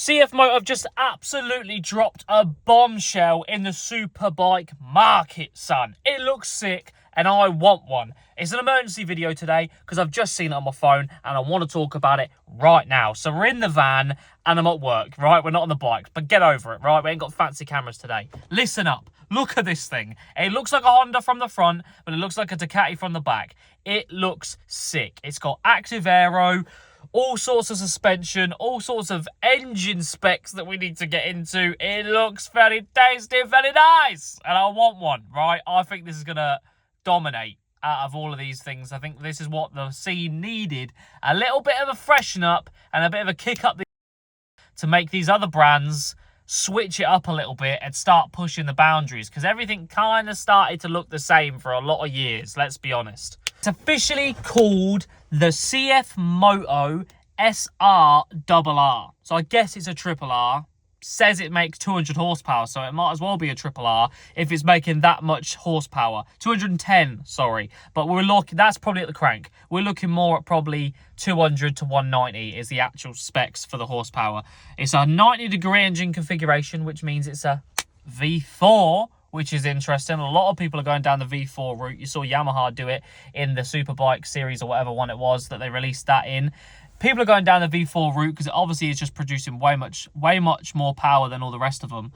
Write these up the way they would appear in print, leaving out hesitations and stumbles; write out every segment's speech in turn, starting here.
CFMoto have just absolutely dropped a bombshell in the superbike market, son. It looks sick and I want one. It's an emergency video today because I've just seen it on my phone and I want to talk about it right now. So we're in the van and I'm at work, right? We're not on the bike, but get over it, right? We ain't got fancy cameras today. Listen up. Look at this thing. It looks like a Honda from the front, but it looks like a Ducati from the back. It looks sick. It's got active aero, all sorts of suspension, all sorts of engine specs that we need to get into. It looks very tasty, very nice. And I want one, right? I think this is going to dominate out of all of these things. I think this is what the scene needed. A little bit of a freshen up and a bit of a kick up to make these other brands switch it up a little bit and start pushing the boundaries, because everything kind of started to look the same for a lot of years, let's be honest. It's officially called the CFMoto SrRR. So I guess it's a triple R. Says it makes 200 horsepower, so it might as well be a triple R if it's making that much horsepower. 210, sorry. But we're looking, that's probably at the crank. We're looking more at probably 200 to 190 is the actual specs for the horsepower. It's a 90-degree engine configuration, which means it's a V4, which is interesting. A lot of people are going down the V4 route. You saw Yamaha do it in the Superbike series or whatever one it was that they released that in. People are going down the V4 route because it obviously is just producing way much more power than all the rest of them.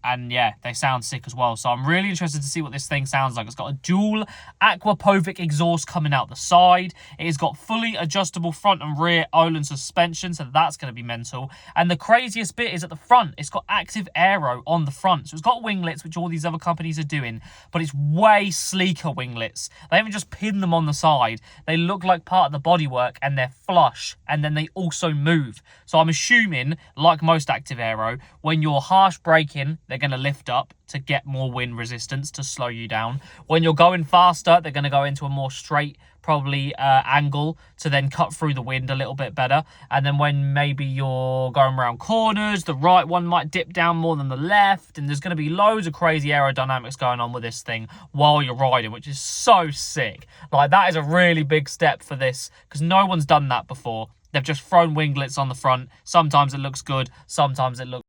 And yeah, they sound sick as well. So I'm really interested to see what this thing sounds like. It's got a dual Aquapovic exhaust coming out the side. It has got fully adjustable front and rear Öhlins suspension, so that's going to be mental. And the craziest bit is at the front. It's got active aero on the front. So it's got winglets, which all these other companies are doing, but it's way sleeker winglets. They haven't just pinned them on the side. They look like part of the bodywork and they're flush, and then they also move. So I'm assuming, like most active aero, when you're harsh braking, they're going to lift up to get more wind resistance to slow you down. When you're going faster, they're going to go into a more straight, probably angle to then cut through the wind a little bit better. And then when maybe you're going around corners, the right one might dip down more than the left. And there's going to be loads of crazy aerodynamics going on with this thing while you're riding, which is so sick. Like, that is a really big step for this because no one's done that before. They've just thrown winglets on the front. Sometimes it looks good, sometimes it looks...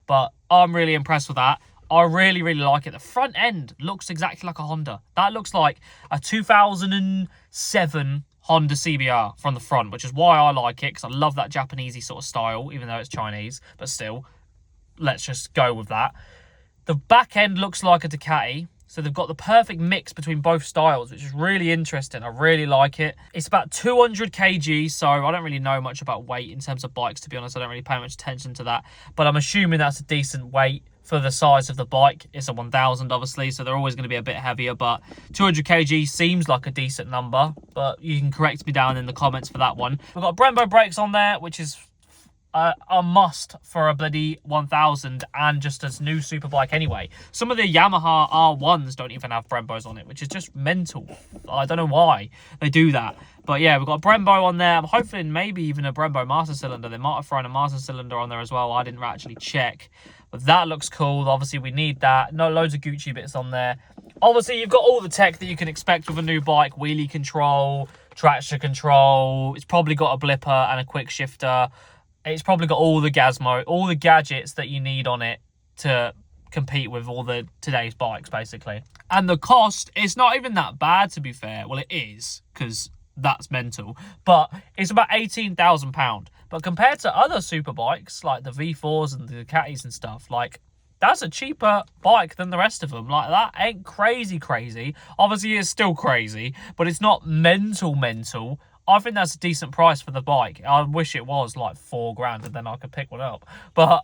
But I'm really impressed with that. I really, really like it. The front end looks exactly like a Honda. That looks like a 2007 Honda CBR from the front, which is why I like it, because I love that Japanesey sort of style, even though it's Chinese. But still, let's just go with that. The back end looks like a Ducati. So they've got the perfect mix between both styles, which is really interesting. I really like it. It's about 200 kg, so I don't really know much about weight in terms of bikes, to be honest. I don't really pay much attention to that. But I'm assuming that's a decent weight for the size of the bike. It's a 1000, obviously, so they're always going to be a bit heavier. But 200 kg seems like a decent number. But you can correct me down in the comments for that one. We've got Brembo brakes on there, which is a must for a bloody 1000 and just as new superbike anyway. Some of the Yamaha R1s don't even have Brembos on it, which is just mental. I don't know why they do that. But yeah, we've got a Brembo on there. I'm hoping maybe even a Brembo master cylinder. They might have thrown a master cylinder on there as well. I didn't actually check. But that looks cool. Obviously, we need that. No, loads of Gucci bits on there. Obviously, you've got all the tech that you can expect with a new bike. Wheelie control, traction control. It's probably got a blipper and a quick shifter. It's probably got all the gazmo, all the gadgets that you need on it to compete with all the today's bikes, basically. And the cost, it's not even that bad, to be fair. Well, it is, because that's mental. But it's about £18,000. But compared to other super bikes, like the V4s and the Ducatis and stuff, like, that's a cheaper bike than the rest of them. Like, that ain't crazy. Obviously, it's still crazy, but it's not mental. I think that's a decent price for the bike. I wish it was like £4,000 and then I could pick one up. But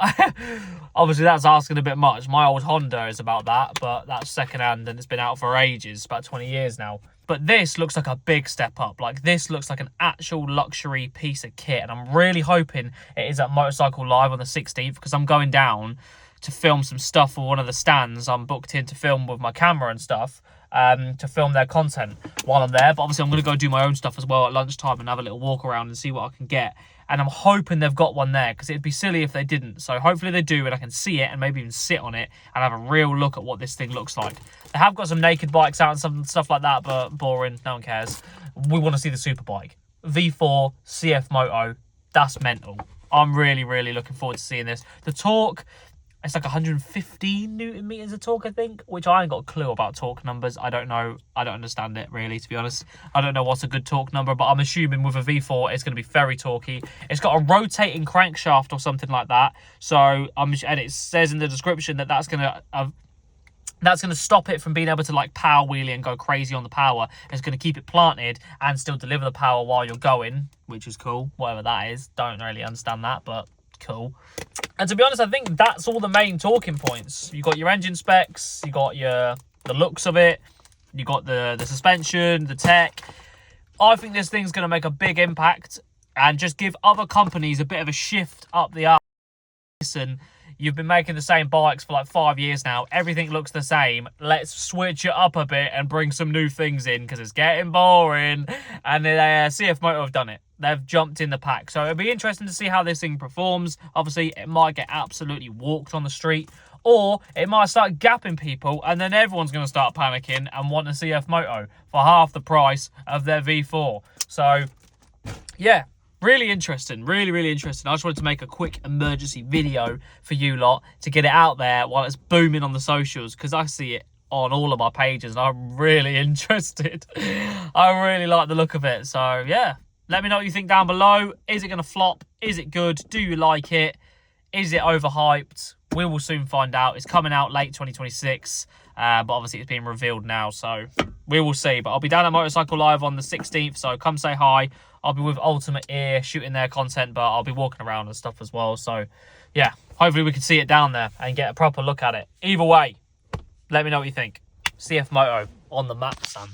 obviously that's asking a bit much. My old Honda is about that, but that's secondhand and it's been out for ages, about 20 years now. But this looks like a big step up. Like, this looks like an actual luxury piece of kit. And I'm really hoping it is at Motorcycle Live on the 16th, because I'm going down to film some stuff for one of the stands. I'm booked in to film with my camera and stuff. To film their content while I'm there. But obviously I'm going to go do my own stuff as well at lunchtime and have a little walk around and see what I can get. And I'm hoping they've got one there, because it'd be silly if they didn't. So hopefully they do, and I can see it and maybe even sit on it and have a real look at what this thing looks like. They have got some naked bikes out and some stuff like that, but boring, no one cares. We want to see the superbike. V4 CFMoto, that's mental. I'm really looking forward to seeing this. The torque, it's like 115 Newton meters of torque, I think, which I ain't got a clue about torque numbers. I don't know. I don't understand it, really, to be honest. I don't know what's a good torque number, but I'm assuming with a V4, it's going to be very torquey. It's got a rotating crankshaft or something like that. So, and it says in the description that that's going to stop it from being able to like power wheelie and go crazy on the power. It's going to keep it planted and still deliver the power while you're going, which is cool. Whatever that is. Don't really understand that, but cool. And to be honest, I think that's all the main talking points. You got your engine specs, you got the looks of it, you got the suspension, the tech. I think this thing's going to make a big impact and just give other companies a bit of a shift up the arse. Listen, you've been making the same bikes for like 5 years now. Everything looks the same. Let's switch it up a bit and bring some new things in because it's getting boring. And CFMoto have done it. They've jumped in the pack. So it'll be interesting to see how this thing performs. Obviously, it might get absolutely walked on the street. Or it might start gapping people. And then everyone's going to start panicking and want a CFMoto for half the price of their V4. So, yeah. Really interesting, really interesting. I just wanted to make a quick emergency video for you lot to get it out there while it's booming on the socials because I see it on all of my pages and I'm really interested. I really like the look of it. So, yeah, let me know what you think down below. Is it going to flop? Is it good? Do you like it? Is it overhyped? We will soon find out. It's coming out late 2026, but obviously it's being revealed now, so we will see. But I'll be down at Motorcycle Live on the 16th, so come say hi. I'll be with Ultimate Ear shooting their content, but I'll be walking around and stuff as well. So, yeah, hopefully we can see it down there and get a proper look at it. Either way, let me know what you think. CFMoto on the map, son.